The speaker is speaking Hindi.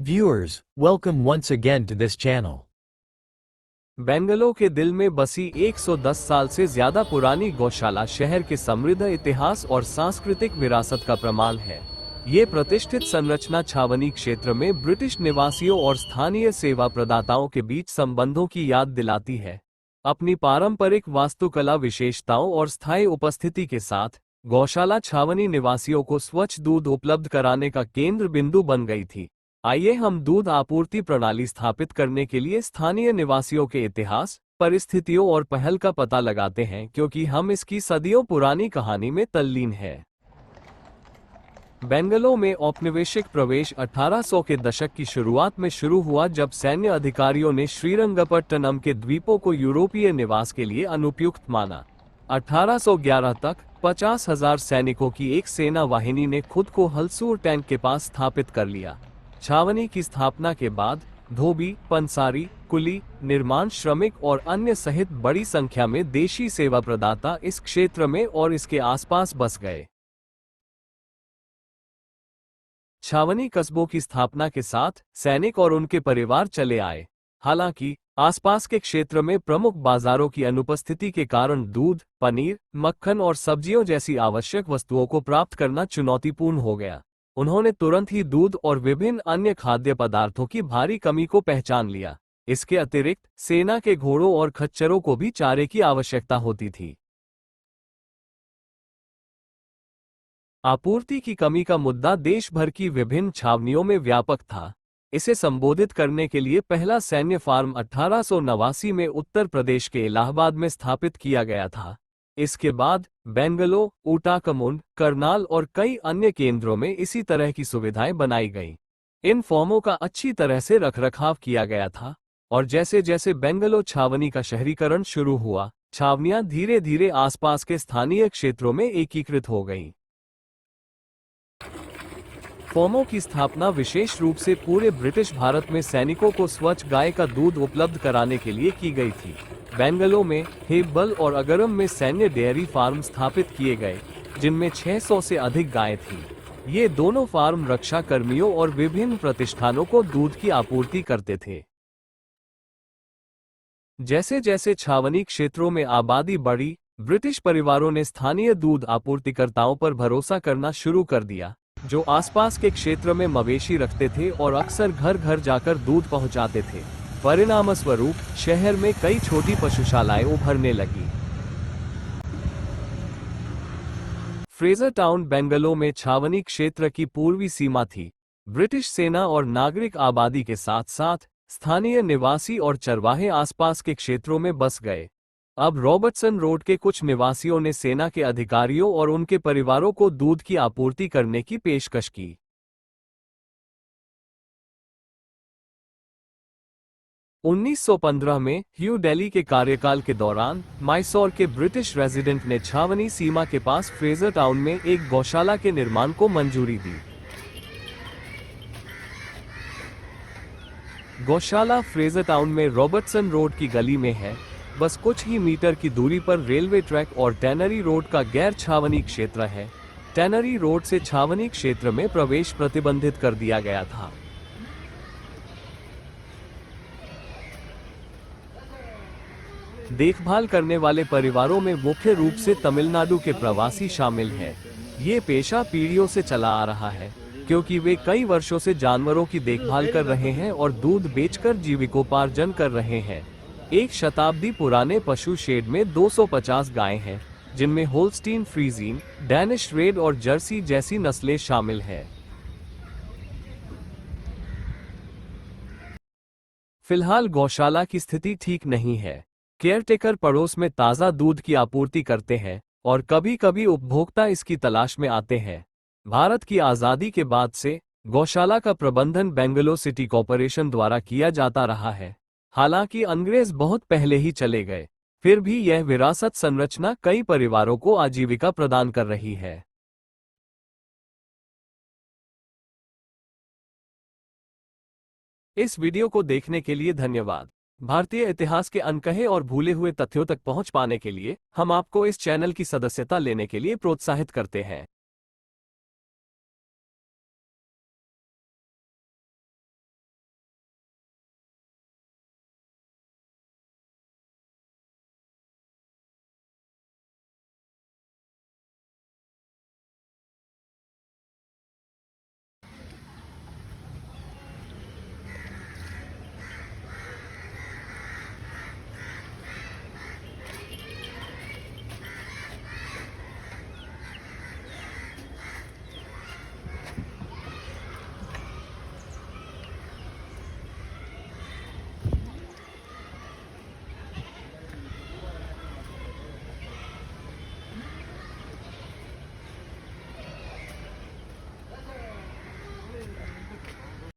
Viewers, welcome once again to this channel. Bangalore के दिल में बसी 110 साल से ज्यादा पुरानी गौशाला शहर के समृद्ध इतिहास और सांस्कृतिक विरासत का प्रमाण है। ये प्रतिष्ठित संरचना छावनी क्षेत्र में ब्रिटिश निवासियों और स्थानीय सेवा प्रदाताओं के बीच संबंधों की याद दिलाती है। अपनी पारंपरिक वास्तुकला विशेषताओं और स्थायी उपस्थिति के साथ गौशाला छावनी निवासियों को स्वच्छ दूध उपलब्ध कराने का केंद्र बिंदु बन गई थी। आइए हम दूध आपूर्ति प्रणाली स्थापित करने के लिए स्थानीय निवासियों के इतिहास, परिस्थितियों और पहल का पता लगाते हैं, क्योंकि हम इसकी सदियों पुरानी कहानी में तल्लीन हैं। बेंगलोर में औपनिवेशिक प्रवेश 1800 के दशक की शुरुआत में शुरू हुआ, जब सैन्य अधिकारियों ने श्रीरंगपट्टनम के द्वीपों को यूरोपीय निवास के लिए अनुपयुक्त माना। 1811 तक 50,000 सैनिकों की एक सेना वाहिनी ने खुद को हलसूर टैंक के पास स्थापित कर लिया। छावनी की स्थापना के बाद धोबी, पंसारी, कुली, निर्माण श्रमिक और अन्य सहित बड़ी संख्या में देशी सेवा प्रदाता इस क्षेत्र में और इसके आसपास बस गए। छावनी कस्बों की स्थापना के साथ सैनिक और उनके परिवार चले आए। हालांकि आसपास के क्षेत्र में प्रमुख बाजारों की अनुपस्थिति के कारण दूध, पनीर, मक्खन और सब्जियों जैसी आवश्यक वस्तुओं को प्राप्त करना चुनौतीपूर्ण हो गया। उन्होंने तुरंत ही दूध और विभिन्न अन्य खाद्य पदार्थों की भारी कमी को पहचान लिया। इसके अतिरिक्त सेना के घोड़ों और खच्चरों को भी चारे की आवश्यकता होती थी। आपूर्ति की कमी का मुद्दा देश भर की विभिन्न छावनियों में व्यापक था। इसे संबोधित करने के लिए पहला सैन्य फार्म 1889 में उत्तर प्रदेश के इलाहाबाद में स्थापित किया गया था। इसके बाद बेंगलोर, ऊटाकमुंड, करनाल और कई अन्य केंद्रों में इसी तरह की सुविधाएं बनाई गईं। इन फॉर्मों का अच्छी तरह से रखरखाव किया गया था, और जैसे जैसे बेंगलोर छावनी का शहरीकरण शुरू हुआ, छावनियां धीरे धीरे आसपास के स्थानीय क्षेत्रों में एकीकृत हो गईं। फॉर्मों की स्थापना विशेष रूप से पूरे ब्रिटिश भारत में सैनिकों को स्वच्छ गाय का दूध उपलब्ध कराने के लिए की गई थी। बेंगलोर में हेब्बल और अगरम में सैन्य डेयरी फार्म स्थापित किए गए, जिनमें 600 से अधिक गायें थीं। ये दोनों फार्म रक्षा कर्मियों और विभिन्न प्रतिष्ठानों को दूध की आपूर्ति करते थे। जैसे जैसे छावनी क्षेत्रों में आबादी बढ़ी, ब्रिटिश परिवारों ने स्थानीय दूध आपूर्तिकर्ताओं पर भरोसा करना शुरू कर दिया, जो आसपास के क्षेत्र में मवेशी रखते थे और अक्सर घर घर जाकर दूध पहुंचाते थे। परिणामस्वरूप शहर में कई छोटी पशुशालाएं उभरने लगी। फ्रेजर टाउन बेंगलोर में छावनी क्षेत्र की पूर्वी सीमा थी। ब्रिटिश सेना और नागरिक आबादी के साथ साथ स्थानीय निवासी और चरवाहे आसपास के क्षेत्रों में बस गए। अब रॉबर्टसन रोड के कुछ निवासियों ने सेना के अधिकारियों और उनके परिवारों को दूध की आपूर्ति करने की पेशकश की। 1915 में न्यू दिल्ली के कार्यकाल के दौरान मैसूर के ब्रिटिश रेजिडेंट ने छावनी सीमा के पास फ्रेजर टाउन में एक गौशाला के निर्माण को मंजूरी दी। गौशाला फ्रेजर टाउन में रॉबर्टसन रोड की गली में है। बस कुछ ही मीटर की दूरी पर रेलवे ट्रैक और टैनरी रोड का गैर छावनी क्षेत्र है। टैनरी रोड से छावनी क्षेत्र में प्रवेश प्रतिबंधित कर दिया गया था। देखभाल करने वाले परिवारों में मुख्य रूप से तमिलनाडु के प्रवासी शामिल हैं। ये पेशा पीढ़ियों से चला आ रहा है, क्योंकि वे कई वर्षों से जानवरों की देखभाल कर रहे हैं और दूध बेचकर जीविकोपार्जन कर रहे हैं। एक शताब्दी पुराने पशु शेड में 250 गायें हैं, जिनमें होल्स्टीन फ्रीजीन, डैनिश रेड और जर्सी जैसी नस्लें शामिल हैं। फिलहाल गौशाला की स्थिति ठीक नहीं है। केयरटेकर पड़ोस में ताज़ा दूध की आपूर्ति करते हैं और कभी कभी उपभोक्ता इसकी तलाश में आते हैं। भारत की आज़ादी के बाद से गौशाला का प्रबंधन बेंगलोर सिटी कॉरपोरेशन द्वारा किया जाता रहा है। हालांकि अंग्रेज बहुत पहले ही चले गए, फिर भी यह विरासत संरचना कई परिवारों को आजीविका प्रदान कर रही है। इस वीडियो को देखने के लिए धन्यवाद। भारतीय इतिहास के अनकहे और भूले हुए तथ्यों तक पहुंच पाने के लिए हम आपको इस चैनल की सदस्यता लेने के लिए प्रोत्साहित करते हैं।